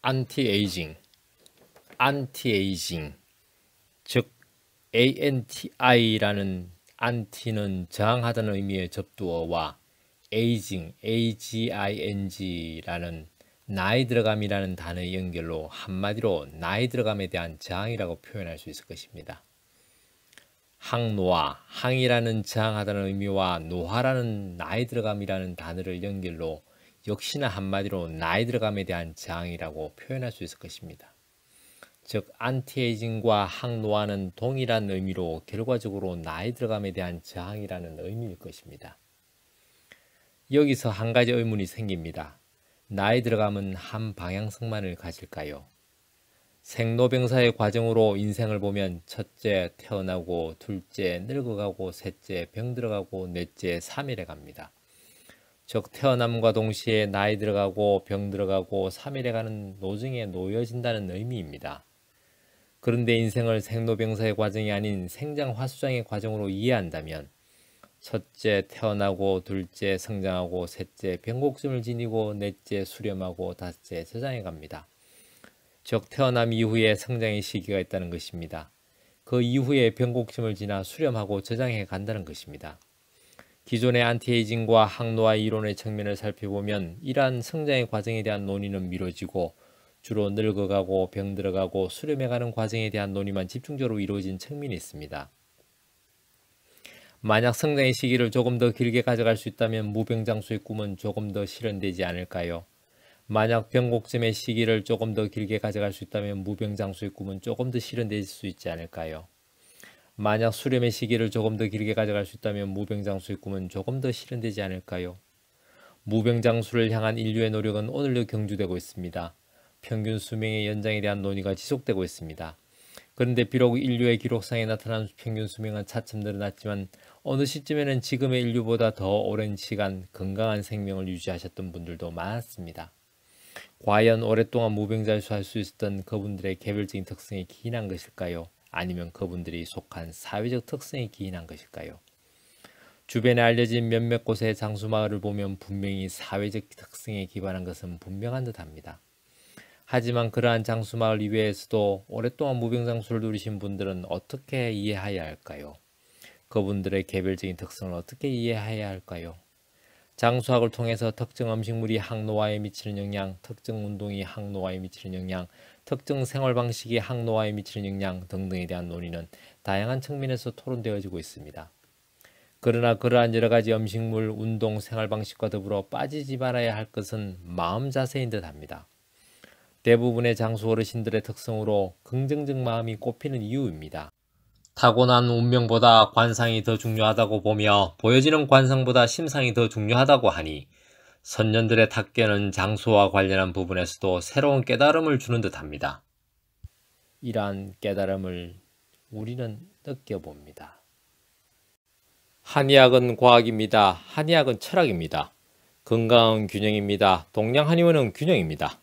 안티에이징, 안티에이징, 즉 ANTI라는 안티는 저항하다는 의미의 접두어와 에이징, AGING라는 나이 들어감이라는 단어의 연결로 한마디로 나이 들어감에 대한 저항이라고 표현할 수 있을 것입니다. 항노화, 항이라는 저항하다는 의미와 노화라는 나이 들어감이라는 단어를 연결로 역시나 한마디로 나이 들어감에 대한 저항이라고 표현할 수 있을 것입니다. 즉 안티에이징과 항노화는 동일한 의미로 결과적으로 나이 들어감에 대한 저항이라는 의미일 것입니다. 여기서 한 가지 의문이 생깁니다. 나이 들어감은 한 방향성만을 가질까요? 생로병사의 과정으로 인생을 보면 첫째 태어나고 둘째 늙어가고 셋째 병들어가고 넷째 사멸해 갑니다. 즉 태어남과 동시에 나이 들어가고 병들어가고 사멸해가는 노정에 놓여진다는 의미입니다. 그런데 인생을 생로병사의 과정이 아닌 생장화수장의 과정으로 이해한다면 첫째 태어나고 둘째 성장하고 셋째 병곡점을 지니고 넷째 수렴하고 다섯째 저장해 갑니다. 즉 태어남 이후에 성장의 시기가 있다는 것입니다. 그 이후에 병곡점을 지나 수렴하고 저장해 간다는 것입니다. 기존의 안티에이징과 항노화 이론의 측면을 살펴보면 이러한 성장의 과정에 대한 논의는 미뤄지고 주로 늙어가고 병들어가고 수렴해가는 과정에 대한 논의만 집중적으로 이루어진 측면이 있습니다. 만약 성장의 시기를 조금 더 길게 가져갈 수 있다면 무병장수의 꿈은 조금 더 실현되지 않을까요? 만약 병곡점의 시기를 조금 더 길게 가져갈 수 있다면 무병장수의 꿈은 조금 더 실현될 수 있지 않을까요? 만약 수렴의 시기를 조금 더 길게 가져갈 수 있다면 무병장수의 꿈은 조금 더 실현되지 않을까요? 무병장수를 향한 인류의 노력은 오늘도 경주되고 있습니다. 평균 수명의 연장에 대한 논의가 지속되고 있습니다. 그런데 비록 인류의 기록상에 나타난 평균 수명은 차츰 늘어났지만 어느 시점에는 지금의 인류보다 더 오랜 시간 건강한 생명을 유지하셨던 분들도 많았습니다. 과연 오랫동안 무병장수할 수 있었던 그분들의 개별적인 특성이 기인한 것일까요? 아니면 그분들이 속한 사회적 특성이 기인한 것일까요? 주변에 알려진 몇몇 곳의 장수마을을 보면 분명히 사회적 특성에 기반한 것은 분명한 듯합니다. 하지만 그러한 장수마을 이외에서도 오랫동안 무병장수를 누리신 분들은 어떻게 이해해야 할까요? 그분들의 개별적인 특성을 어떻게 이해해야 할까요? 장수학을 통해서 특정 음식물이 항노화에 미치는 영향, 특정 운동이 항노화에 미치는 영향, 특정 생활 방식이 항노화에 미치는 영향 등등에 대한 논의는 다양한 측면에서 토론되어지고 있습니다. 그러나 그러한 여러 가지 음식물, 운동, 생활 방식과 더불어 빠지지 말아야 할 것은 마음 자세인 듯합니다. 대부분의 장수 어르신들의 특성으로 긍정적 마음이 꼽히는 이유입니다. 타고난 운명보다 관상이 더 중요하다고 보며 보여지는 관상보다 심상이 더 중요하다고 하니 선년들의 탁견은 장수와 관련한 부분에서도 새로운 깨달음을 주는 듯합니다. 이러한 깨달음을 우리는 느껴봅니다. 한의학은 과학입니다. 한의학은 철학입니다. 건강은 균형입니다. 동양 한의원은 균형입니다.